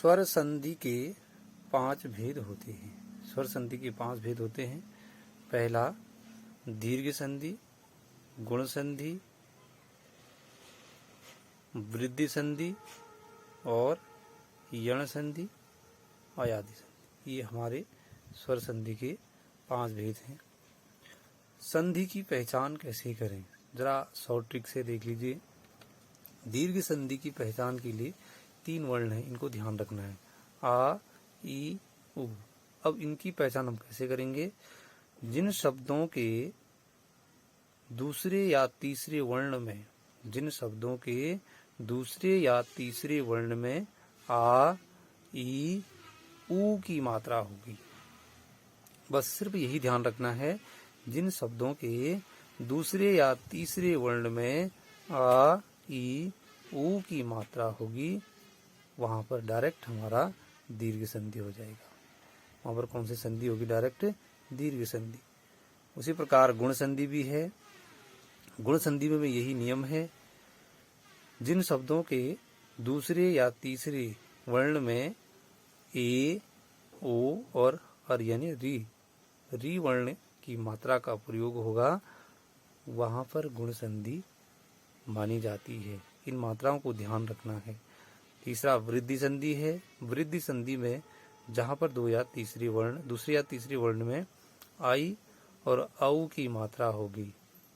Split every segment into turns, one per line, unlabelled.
स्वर संधि के 5 भेद होते हैं। स्वर संधि के 5 भेद होते हैं। पहला दीर्घ संधि, गुण संधि, वृद्धि संधि और यण संधि, अयादि संधि। ये हमारे स्वर संधि के 5 भेद हैं। संधि की पहचान कैसे करें, जरा शॉर्ट ट्रिक से देख लीजिए। दीर्घ संधि की पहचान के लिए 3 वर्ण हैं, इनको ध्यान रखना है, आ, ई, उ। अब इनकी पहचान हम कैसे करेंगे? जिन शब्दों के दूसरे या तीसरे वर्ण में, जिन शब्दों के दूसरे या तीसरे वर्ण में आ, ई, उ की मात्रा होगी, बस सिर्फ यही ध्यान रखना है। जिन शब्दों के दूसरे या तीसरे वर्ण में आ, ई, उ की मात्रा होगी, वहां पर डायरेक्ट हमारा दीर्घ संधि हो जाएगा। वहां पर कौन सी संधि होगी? डायरेक्ट दीर्घ संधि। उसी प्रकार गुण संधि भी है। गुण संधि में यही नियम है, जिन शब्दों के दूसरे या तीसरे वर्ण में ए, ओ और अर यानी री वर्ण की मात्रा का प्रयोग होगा, वहां पर गुण संधि मानी जाती है। इन मात्राओं को ध्यान रखना है। तीसरा वृद्धि संधि है। वृद्धि संधि में जहां पर दूसरे या तीसरे वर्ण में आई और औ की मात्रा होगी,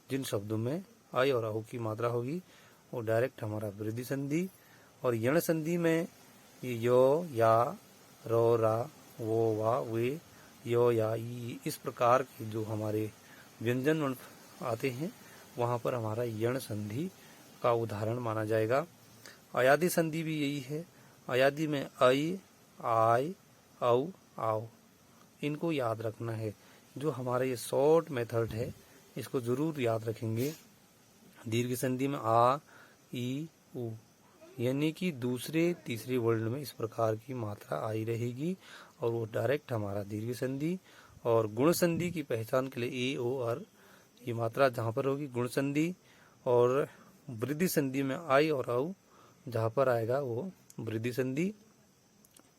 जिन शब्दों में आई और औ की मात्रा होगी, वो डायरेक्ट हमारा वृद्धि संधि। और यण संधि में यो, या, रो, रा, वो, वा, वे, यो, या, ई, इस प्रकार के जो हमारे व्यंजन वर्ण आते हैं, वहां पर हमारा यण संधि का उदाहरण माना जाएगा। अयादि संधि भी यही है। अयादि में आई, आय, औ, आओ, इनको याद रखना है। जो हमारा ये शॉर्ट मेथड है, इसको जरूर याद रखेंगे। दीर्घ संधि में आ, ई, उ, यानी कि दूसरे तीसरे वर्ण में इस प्रकार की मात्रा आई रहेगी और वो डायरेक्ट हमारा दीर्घ संधि। और गुण संधि की पहचान के लिए ए, ओ, अर ये मात्रा जहां पर होगी गुण संधि। और वृद्धि संधि में आई और औ जहां पर आएगा वो वृद्धि संधि।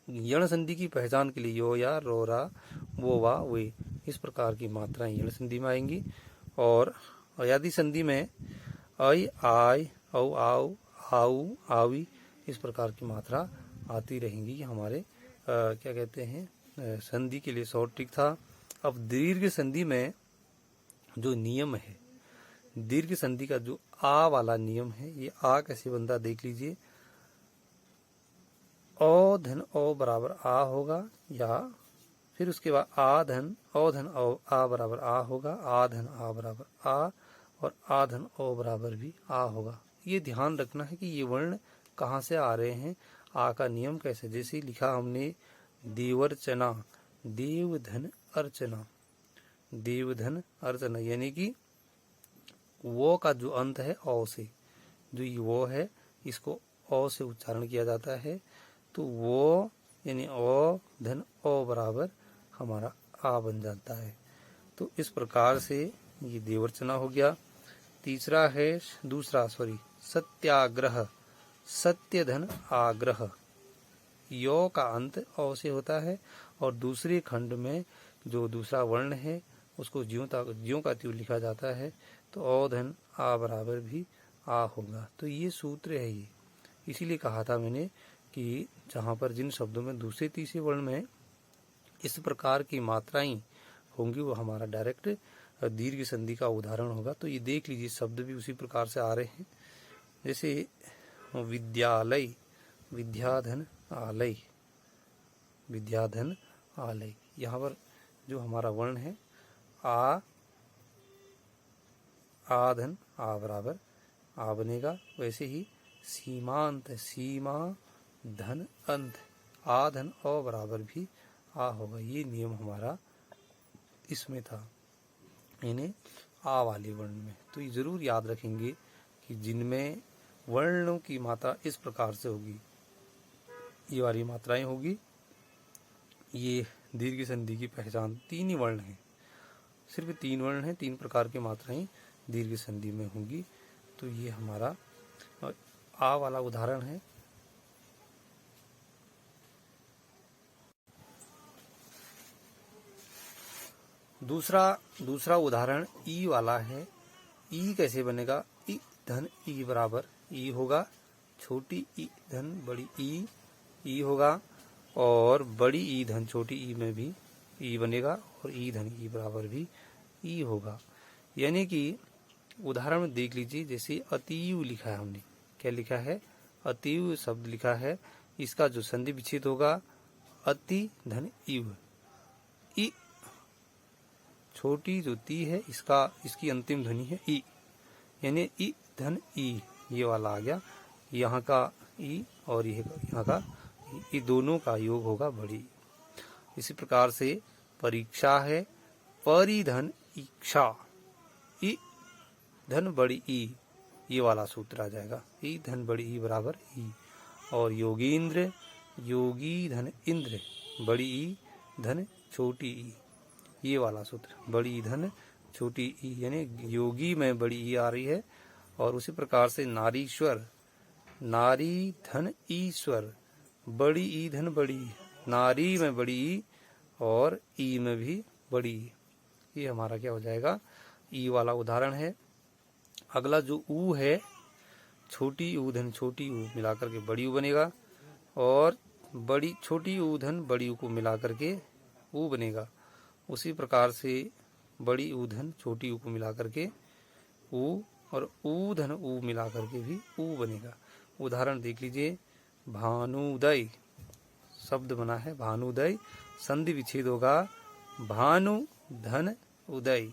यण संधि की पहचान के लिए यो, या, रो, रा, वो, वा, वे, इस प्रकार की मात्राएं यण संधि में आएंगी। और अयादि संधि में आई, आय, औ, आओ, आऊ, आवी, इस प्रकार की मात्रा आती रहेंगी। हमारे क्या कहते हैं, संधि के लिए शॉर्ट ट्रिक था। अब दीर्घ संधि में जो नियम है, दीर्घ संधि का जो आ वाला नियम है, ये आ कैसे बनता देख लीजिए। ओ धन ओ बराबर आ होगा, या फिर उसके बाद आ धन ओ आ बराबर आ होगा, आ धन आ बराबर आ, और आ धन ओ बराबर भी आ होगा। ये ध्यान रखना है कि ये वर्ण कहाँ से आ रहे हैं, आ का नियम कैसे। जैसे लिखा हमने देवर्चना, देव धन अर्चना, देव धन अर्चना, यानी कि वो का जो अंत है ओ से, जो ये वो है, इसको ओ से उच्चारण किया जाता है, तो वो यानी ओ धन ओ बराबर हमारा आ बन जाता है। तो इस प्रकार से ये देवर्चना हो गया। तीसरा है सत्याग्रह, सत्य धन आग्रह, यो का अंत ओ से होता है और दूसरे खंड में जो दूसरा वर्ण है उसको ज्यों का त्यों लिखा जाता है, तो ओ धन आ बराबर भी आ होगा। तो ये सूत्र है। ये इसीलिए कहा था मैंने कि जहां पर जिन शब्दों में दूसरे तीसरे वर्ण में इस प्रकार की मात्राएं होंगी, वो हमारा डायरेक्ट दीर्घ संधि का उदाहरण होगा। तो ये देख लीजिए, शब्द भी उसी प्रकार से आ रहे हैं। जैसे विद्यालय, विद्याधन आलय, विद्याधन आलय, यहाँ पर जो हमारा वर्ण है आ धन आ बराबर आ बनेगा। वैसे ही सीमांत, सीमा धन अंत, आ धन ओ बराबर भी आ होगा। ये नियम हमारा इसमें था, इन्हें आ वाले वर्ण में। तो ये जरूर याद रखेंगे कि जिनमें वर्णों की मात्रा इस प्रकार से होगी, ये वाली मात्राएं होगी, ये दीर्घ संधि की पहचान। 3 ही वर्ण हैं, सिर्फ 3 वर्ण हैं, 3 प्रकार की मात्राएं दीर्घ संधि में होंगी। तो ये हमारा आ वाला उदाहरण है। दूसरा उदाहरण ई वाला है। ई कैसे बनेगा? ई धन ई बराबर ई होगा, छोटी ई धन बड़ी ई होगा, और बड़ी ई धन छोटी ई में भी ई बनेगा, और ई धन ई बराबर भी ई होगा। यानी कि उदाहरण में देख लीजिए, जैसे अतीव लिखा है हमने, क्या लिखा है? अतीव शब्द लिखा है। इसका जो संधि विच्छेद होगा अति धन इव, ई छोटी जो ती है इसकी अंतिम ध्वनि है ई, यानी ई धन ई, ये वाला आ गया। यहाँ का ई और यहाँ का ई दोनों का योग होगा बड़ी। इसी प्रकार से परीक्षा है, परिधन इच्छा, ई धन बड़ी ई, ये वाला सूत्र आ जाएगा। ई धन बड़ी ई बराबर ई। और योगींद्र, योगी धन इंद्र, बड़ी ई धन छोटी ई, ये वाला सूत्र, बड़ी धन छोटी ई, यानी योगी में बड़ी ई आ रही है। और उसी प्रकार से नारीश्वर, नारी धन ईश्वर, बड़ी ई धन बड़ी, नारी में बड़ी ई और ई में भी बड़ी ई, ये हमारा क्या हो जाएगा? ई वाला उदाहरण है। अगला जो ऊ है, छोटी ऊ धन छोटी ऊ मिलाकर के बड़ी ऊ बनेगा, और बड़ी छोटी ऊ धन बड़ी ऊ को मिलाकर के ऊ बनेगा। उसी प्रकार से बड़ी ऊ धन छोटी ऊ को मिलाकर के ऊ, और ऊ धन ऊ मिलाकर के भी ऊ बनेगा। उदाहरण देख लीजिए, भानुदय शब्द बना है, भानुदय, संधि विच्छेद होगा भानु धन उदय,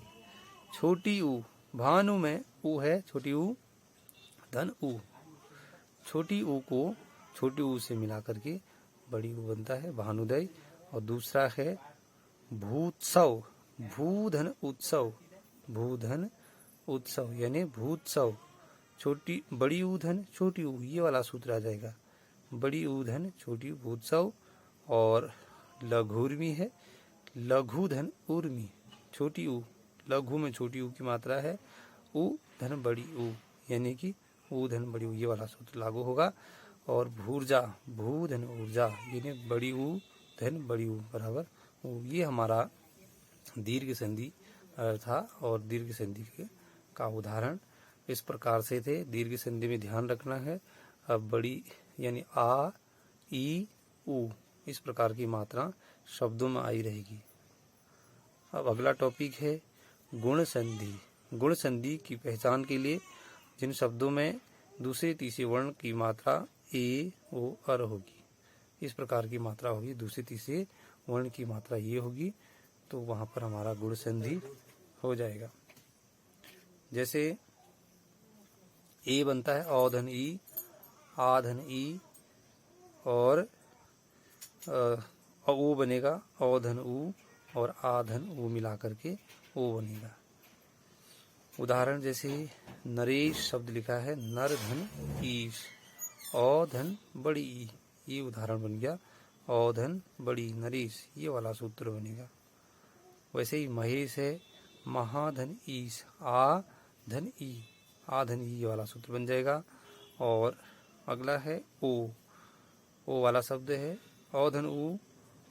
छोटी ऊ, भानु में ऊ है, छोटी ऊ धन ऊ, छोटी ऊ को छोटी ऊ से मिला करके बड़ी ऊ बनता है भानुदय। और दूसरा है भूत्सव, भूधन उत्सव, भूधन उत्सव यानी भूत्सव, छोटी बड़ी ऊ धन छोटी ऊ, ये वाला सूत्र आ जाएगा, बड़ी ऊ धन छोटी ऊ भूत्सव। और लघुर्मी है, लघु धन उर्मी, छोटी ऊ, लघु में छोटी ऊ की मात्रा है, ऊ धन बड़ी ऊ, यानी कि ऊ धन बड़ी ऊ, ये वाला सूत्र लागू होगा। और भूर्जा, भू धन ऊर्जा, यानी बड़ी ऊ धन बड़ी ऊ बराबर ऊ, ये हमारा दीर्घ संधि था। और दीर्घ संधि का उदाहरण इस प्रकार से थे। दीर्घ संधि में ध्यान रखना है, अब बड़ी यानी आ ई ऊ, इस प्रकार की मात्रा शब्दों में आई रहेगी। अब अगला टॉपिक है गुण संधि। गुण संधि की पहचान के लिए जिन शब्दों में दूसरे तीसरे वर्ण की मात्रा ए ओ अर होगी, इस प्रकार की मात्रा होगी, दूसरे तीसरे वर्ण की मात्रा ये होगी, तो वहां पर हमारा गुण संधि हो जाएगा। जैसे ए बनता है औधन ई, आधन ई, और ओ बनेगा औधन ऊ, और आधन ऊ मिला करके ओ बनेगा। उदाहरण जैसे नरेश शब्द लिखा है, नर धन ईश, औधन बड़ी ई, ये उदाहरण बन गया, औधन बड़ी नरेश, ये वाला सूत्र बनेगा। वैसे ही महेश है, महाधन ईश, आ धन ई, आधन ई, ये वाला सूत्र बन जाएगा। और अगला है ओ वाला शब्द है, औधन ऊ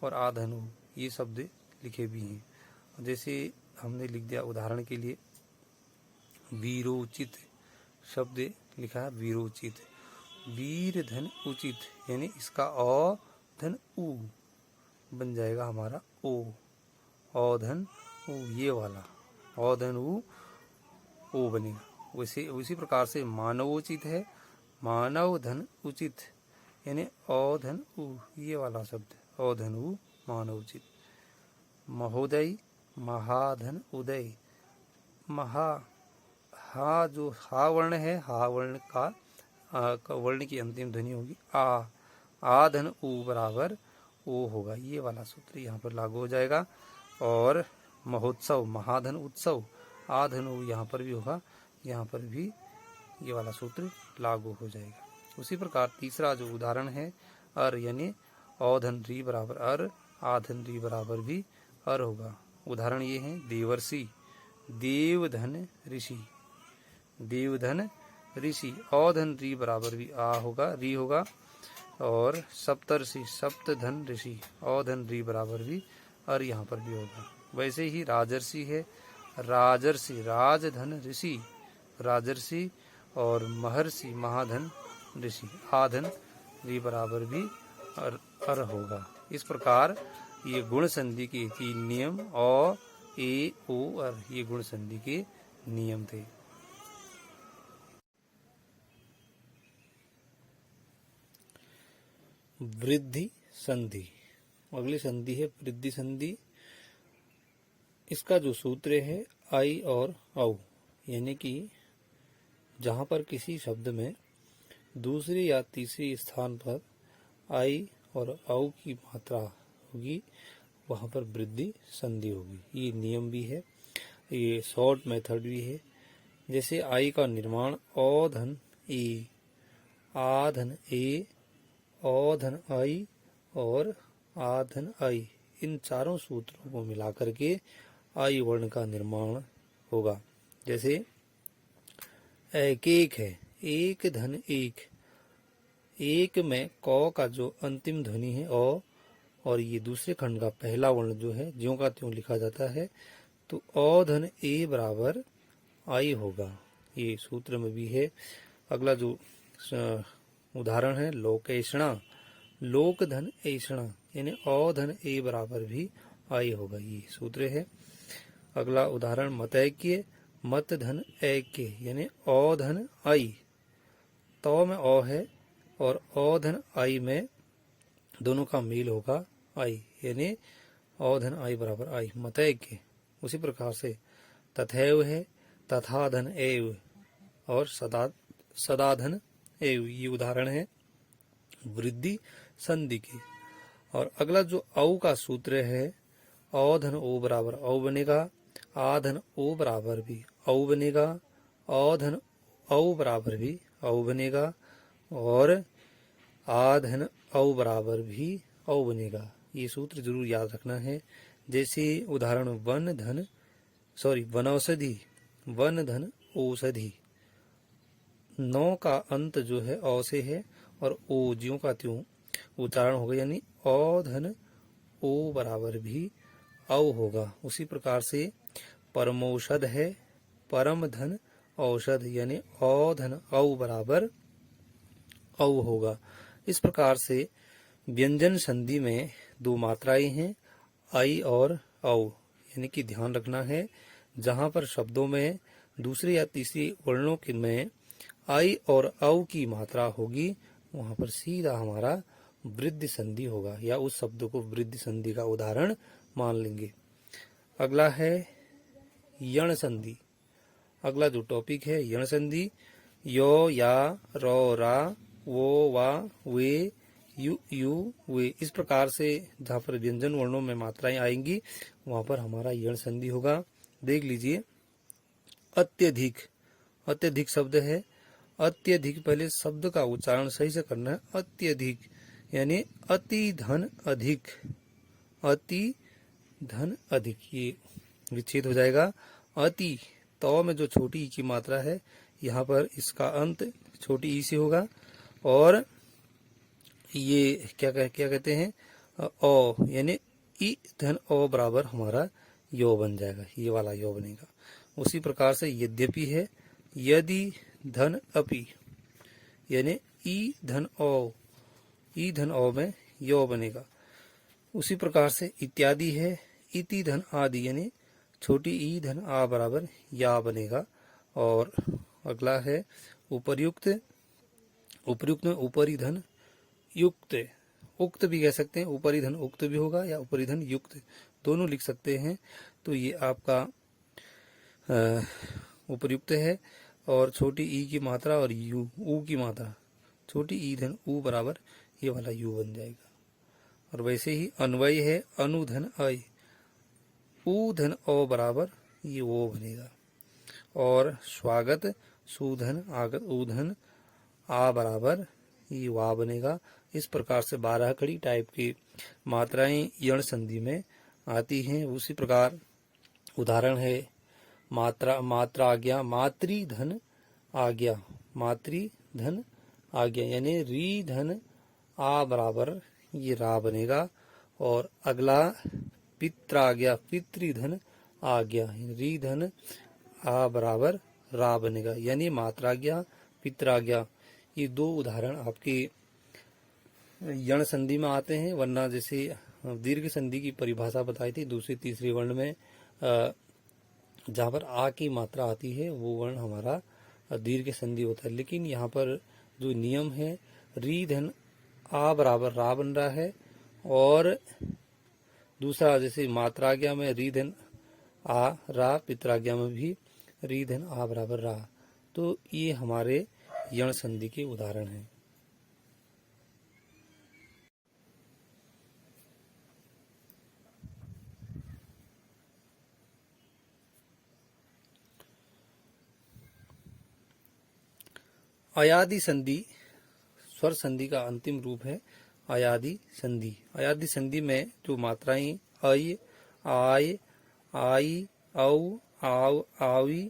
और आधन ऊ, ये शब्द लिखे भी हैं। जैसे हमने लिख दिया उदाहरण के लिए वीरोचित शब्द लिखा है, वीरोचित, वीर धन उचित, यानी इसका औ धन ऊ बन जाएगा हमारा ओ, औधन ऊ, ये वाला औधन ऊ ओ बनेगा। वैसे उसी प्रकार से मानवोचित है, मानव धन उचित, यानी औधन ऊ, ये वाला शब्द औधन ऊ मानवोचित। महोदय, महाधन उदय, महा, हा जो हा वर्ण है, हा वर्ण का वर्ण की अंतिम ध्वनि होगी आ धन ऊ बराबर ओ होगा, ये वाला सूत्र यहाँ पर लागू हो जाएगा। और महोत्सव, महाधन उत्सव, आधन ऊ यहाँ पर भी होगा, यहाँ पर भी ये वाला सूत्र लागू हो जाएगा। उसी प्रकार तीसरा जो उदाहरण है अर, यानी औधन री बराबर अर, आधन री बराबर भी अर होगा। उदाहरण ये है देवर्षि, देवधन ऋषि, देवधन ऋषि, औधन री बराबर भी आ होगा, री होगा। और सप्तर्षि, सप्तधन ऋषि, औधन री बराबर भी अर यहाँ पर भी होगा। वैसे ही राजर्षि है, राजर्षि राजधन ऋषि, राजर्षि, और महर्षि महाधन ऋषि, आधन री बराबर भी अर होगा। इस प्रकार ये गुण संधि के 3 नियम और ए ओ अर ये गुण संधि के नियम थे। वृद्धि संधि, अगली संधि है वृद्धि संधि। इसका जो सूत्र है आई और औ, यानी कि जहां पर किसी शब्द में दूसरे या तीसरे स्थान पर आई और औ की मात्रा होगी वहां पर वृद्धि संधि होगी। ये नियम भी है, ये शॉर्ट मेथड भी है। जैसे आई का निर्माण औ धन ए, आ धन ए, औ धन आई और आ धन आई, इन चारों सूत्रों को मिलाकर के आई वर्ण का निर्माण होगा। जैसे एक एक है, एक धन एक, एक में क का जो अंतिम ध्वनि है ओ, और ये दूसरे खंड का पहला वर्ण जो है ज्यों का त्यों लिखा जाता है, तो ओ धन ए बराबर आई होगा। ये सूत्र में भी है। अगला जो उदाहरण है लोकेशणा, लोक धन ऐषणा, यानी ओ धन ए बराबर भी आई होगा, ये सूत्र है। अगला उदाहरण मतैक्य, मत धन ऐक्य, यानी ओ धन आई, तो में ओ है और ओ धन आई में दोनों का मेल होगा आई, यानी ओ धन आई बराबर आई, मतैक्य। उसी प्रकार से तथैव है, तथा धन एव और सदा धन एव, ये उदाहरण है वृद्धि संधि की। और अगला जो औ का सूत्र है औ धन ओ बराबर औ बनेगा, आ धन ओ बराबर भी औ बनेगा, औ धन औ बराबर भी औ बनेगा, और आ धन औ बराबर भी औ बनेगा। ये सूत्र जरूर याद रखना है। जैसे उदाहरण वनौषधि, वन धन औषधि, नौ का अंत जो है औ से है और ओ ज्यों का त्यों उच्चारण होगा, यानी औ धन ओ बराबर भी औ होगा। उसी प्रकार से परमौषध है, परम धन औषध, यानी औ धन औ बराबर औ होगा। इस प्रकार से व्यंजन संधि में 2 मात्राएं हैं, आई और औ, यानी कि ध्यान रखना है जहां पर शब्दों में दूसरे या तीसरे वर्णों के में आई और औ की मात्रा होगी वहां पर सीधा हमारा वृद्धि संधि होगा, या उस शब्द को वृद्धि संधि का उदाहरण मान लेंगे। अगला है यण संधि। अगला जो टॉपिक है यण संधि, यो या रो रा वो वा वे यू यू वे, इस प्रकार से जहाँ पर व्यंजन वर्णों में मात्राएं आएंगी वहां पर हमारा यण संधि होगा। देख लीजिए अत्यधिक, अत्यधिक शब्द है, अत्यधिक, पहले शब्द का उच्चारण सही से करना है, अत्यधिक यानी अति धन अधिक, अति धन अधिक, ये विच्छेद हो जाएगा। अति, तो में जो छोटी ई की मात्रा है यहाँ पर इसका अंत छोटी ई से होगा, और ये क्या कहते हैं ओ, यानी ई धन ओ बराबर हमारा यो बन जाएगा, ये वाला यो बनेगा। उसी प्रकार से यद्यपि है, यदि धन अपि, यानी ई धन ओ, ई धन ओ में यो बनेगा। उसी प्रकार से इत्यादि है, इति धन आदि, यानी छोटी ई धन आ बराबर या बनेगा। और अगला है उपर्युक्त, उपर्युक्त में ऊपरी धन युक्त, उक्त भी कह सकते हैं, ऊपरी धन उक्त भी होगा या ऊपरी धन युक्त, दोनों लिख सकते हैं। तो ये आपका उपर्युक्त है, और छोटी ई की मात्रा और यू ऊ की मात्रा, छोटी ई धन ऊ बराबर ये वाला यू बन जाएगा। और वैसे ही अन्वय है, अनुधन अय, ऊ धन ओ बराबर ये वो बनेगा। और स्वागत, सुधन आगत, ऊधन आ बराबर ये वा बनेगा। इस प्रकार से 12 कड़ी टाइप की मात्राएं यण संधि में आती हैं। उसी प्रकार उदाहरण है मात्रा आज्ञा, मातृ धन आज्ञा, मातृ धन आज्ञा, यानी री धन आ बराबर ये रा बनेगा। और अगला पित्राज्ञा, पितृधन आज्ञा, री धन आ बराबर रा बनेगा, यानी मात्राज्ञा पित्राज्ञा। ये दो उदाहरण आपके यण संधि में आते हैं, वरना जैसे दीर्घ संधि की परिभाषा बताई थी दूसरे तीसरे वर्ण में जहाँ पर आ की मात्रा आती है वो वर्ण हमारा दीर्घ संधि होता है। लेकिन यहाँ पर जो नियम है री धन आ बराबर रा बन रहा है, और दूसरा जैसे मात्राज्ञा में री धन आ रा, पित्राज्ञा में भी री धन आ बराबर रा। तो ये हमारे यण संधि के उदाहरण हैं। अयादि संधि स्वर संधि का अंतिम रूप है अयादि संधि। अयादि संधि में जो मात्राएं अय, आय, आई, औ, आव, आवी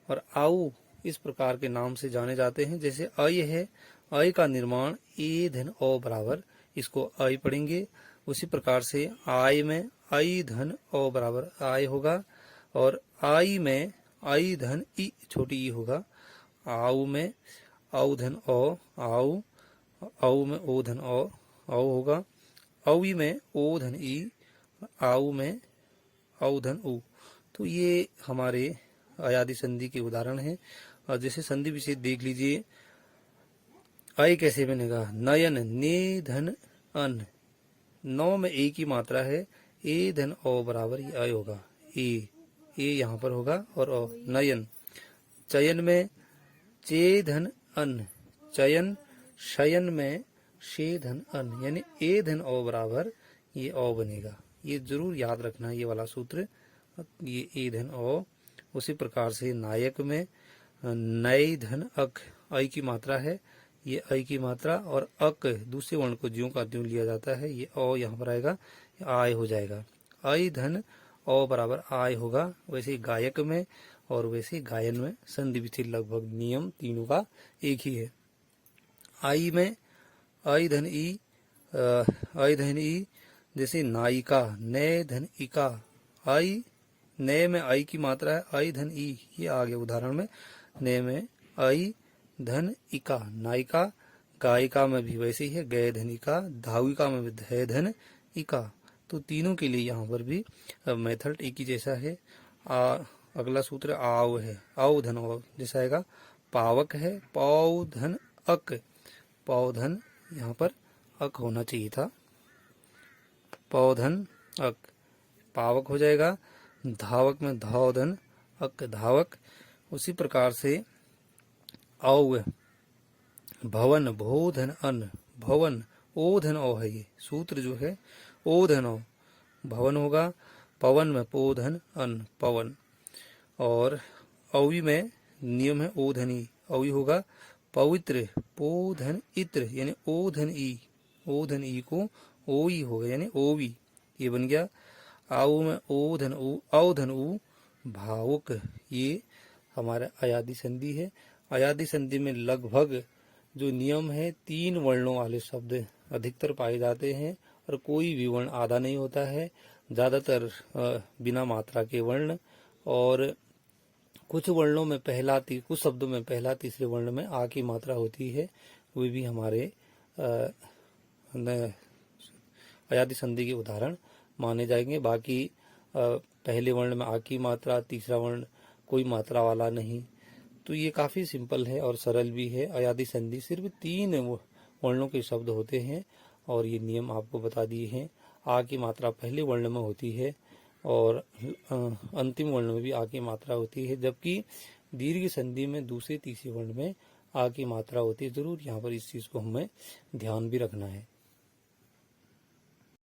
और आउ इस प्रकार के नाम से जाने जाते हैं। जैसे अय है, अय का निर्माण ए धन ओ बराबर, इसको अय पढ़ेंगे। उसी प्रकार से आय में अय धन ओ बराबर आय होगा, और आई में अय धन ई छोटी ई होगा। आउ में औ धन ओ आउ, औ में ओ धन ओ औ होगा। औई में ओ धन ई, आउ में औ धन उ। तो ये हमारे अयादि संधि के उदाहरण हैं। और जैसे संधि विशेष देख लीजिए, अय कैसे बनेगा, नयन ने धन अन, नौ में ए की मात्रा है, ए धन ओ बराबर ये अय होगा, ए यहाँ पर होगा और ओ। नयन चयन में चे धन अन, चयन शयन में शे धन अन, यानी ए धन ओ बराबर ये ओ बनेगा। ये जरूर याद रखना ये वाला सूत्र, ये ए धन ओ। उसी प्रकार से नायक में नय धन अक, अय की मात्रा है, ये अय की मात्रा, और अक दूसरे वर्ण को ज्यों का त्यों लिया जाता है, ये ओ यहाँ पर आएगा, आय हो जाएगा। अय धन ओ बराबर आय होगा। वैसे गायक में और वैसे गायन में संधि विच्छेद लगभग नियम तीनों का एक ही है। आई में अय धन ई, अय धन ई, जैसे नायिका नय धन इका, अय नय में अय की मात्रा है, अय धन ई, ये आ गया उदाहरण में। नय में अय धन इका नायिका। गायिका में भी वैसे ही है, गय धन इका। धाविका में भी धय धन इका। तो तीनों के लिए यहाँ पर भी मेथड एक ही जैसा है। अगला सूत्र आव है, औ धन औ जैसा आएगा। पावक है, पौ धन अक, पौ धन यहाँ पर अक होना चाहिए था, पौ धन अक, पावक हो जाएगा। धावक में धाव धन अक, धावक। उसी प्रकार से औ भवन, भो धन अन, भवन, ओ धन ओ है, ये सूत्र जो है ओ धन ओ, भवन होगा। पवन में पो धन अन, पवन। और औवी में नियम है ओ धन ई, औवी होगा। पवित्र, पो धन इत्र, यानी ओ धन ई, ओ धन ई को ओ ई होगा, यानी ओवी, ये बन गया। आउ में ओ धन उ, औ धन उ, भावुक। ये हमारा अयादि संधि है। अयादि संधि में लगभग जो नियम है 3 वर्णों वाले शब्द अधिकतर पाए जाते हैं, और कोई भी वर्ण आधा नहीं होता है, ज्यादातर बिना मात्रा के वर्ण। और कुछ वर्णों में कुछ शब्दों में पहला तीसरे वर्ण में आ की मात्रा होती है, वे भी हमारे अयादि संधि के उदाहरण माने जाएंगे। बाकी पहले वर्ण में आ की मात्रा, तीसरा वर्ण कोई मात्रा वाला नहीं। तो ये काफी सिंपल है और सरल भी है। अयादि संधि सिर्फ 3 वर्णों के शब्द होते हैं, और ये नियम आपको बता दिए हैं। आ की मात्रा पहले वर्ण में होती है, और अंतिम वर्ण में भी आ की मात्रा होती है, जबकि दीर्घ संधि में दूसरे तीसरे वर्ण में आ की मात्रा होती है। जरूर यहाँ पर इस चीज को हमें ध्यान भी रखना है।